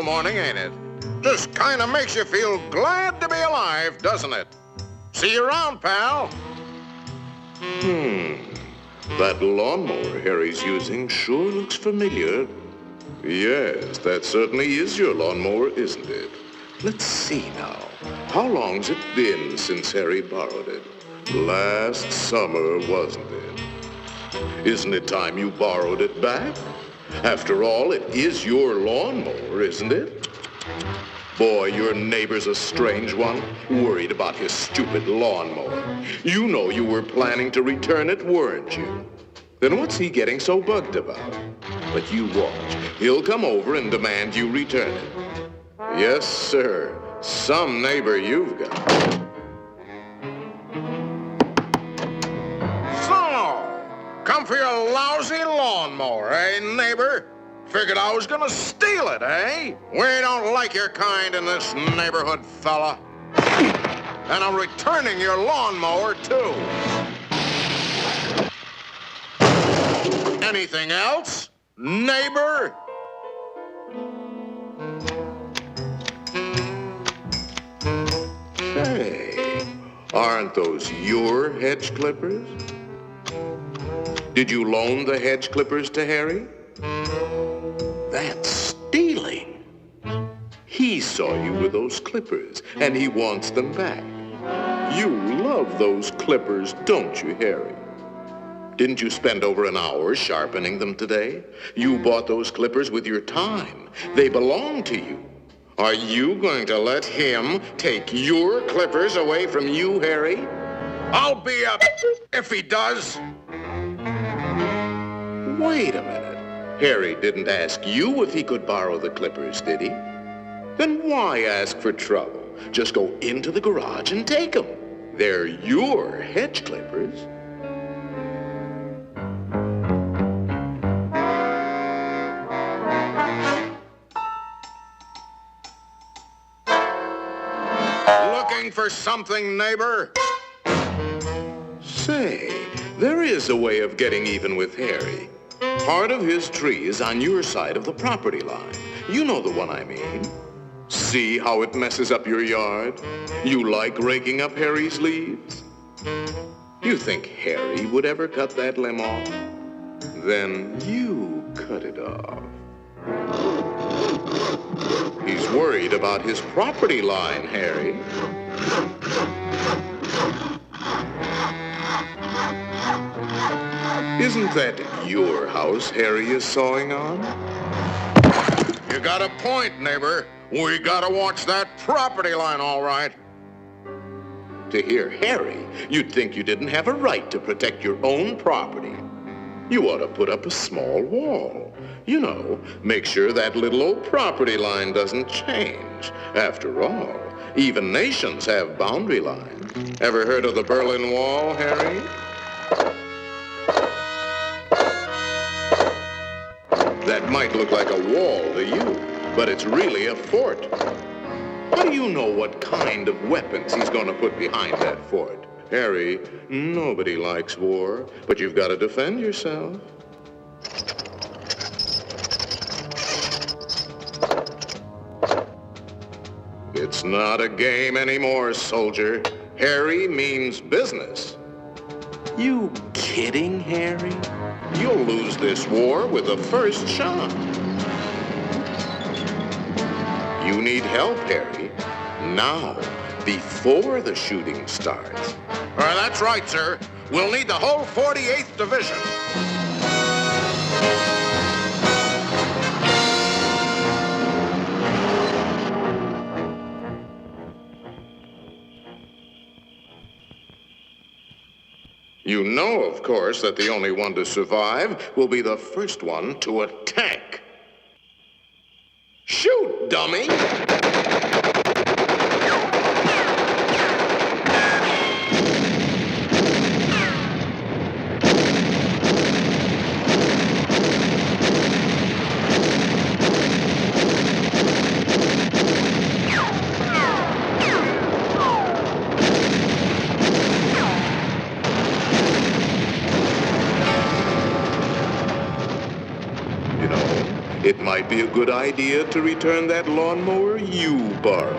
beautiful morning, ain't it? Just kind of makes you feel glad to be alive, doesn't it? See you around, pal. That lawnmower Harry's using sure looks familiar. Yes, that certainly is your lawnmower, isn't it? Let's see now. How long's it been since Harry borrowed it? Last summer, wasn't it? Isn't it time you borrowed it back? After all, it is your lawnmower, isn't it? Boy, your neighbor's a strange one, worried about his stupid lawnmower. You know you were planning to return it, weren't you? Then what's he getting so bugged about? But you watch. He'll come over and demand you return it. Yes, sir. Some neighbor you've got. So, come for your lousy lawnmower, eh, neighbor? Figured I was gonna steal it, eh? We don't like your kind in this neighborhood, fella. And I'm returning your lawnmower, too. Anything else, neighbor? Hey, aren't those your hedge clippers? Did you loan the hedge clippers to Harry? That's stealing. He saw you with those clippers, and he wants them back. You love those clippers, don't you, Harry? Didn't you spend over an hour sharpening them today? You bought those clippers with your time. They belong to you. Are you going to let him take your clippers away from you, Harry? I'll be up if he does. Wait a minute. Harry didn't ask you if he could borrow the clippers, did he? Then why ask for trouble? Just go into the garage and take them. They're your hedge clippers. Looking for something, neighbor? Say, there is a way of getting even with Harry. Part of his tree is on your side of the property line. You know the one I mean. See how it messes up your yard? You like raking up Harry's leaves? You think Harry would ever cut that limb off? Then you cut it off. He's worried about his property line, Harry. Isn't that your house Harry is sawing on? You got a point, neighbor. We gotta watch that property line, all right. To hear Harry, you'd think you didn't have a right to protect your own property. You ought to put up a small wall. You know, make sure that little old property line doesn't change. After all, even nations have boundary lines. Ever heard of the Berlin Wall, Harry? That might look like a wall to you, but it's really a fort. How do you know what kind of weapons he's going to put behind that fort? Harry, nobody likes war, but you've got to defend yourself. It's not a game anymore, soldier. Harry means business. You kidding, Harry? You'll lose this war with the first shot. You need help, Harry. Now, before the shooting starts. That's right, sir. We'll need the whole 48th Division. You know, of course, that the only one to survive will be the first one to attack. Shoot, dummy! it might be a good idea to return that lawnmower you borrowed.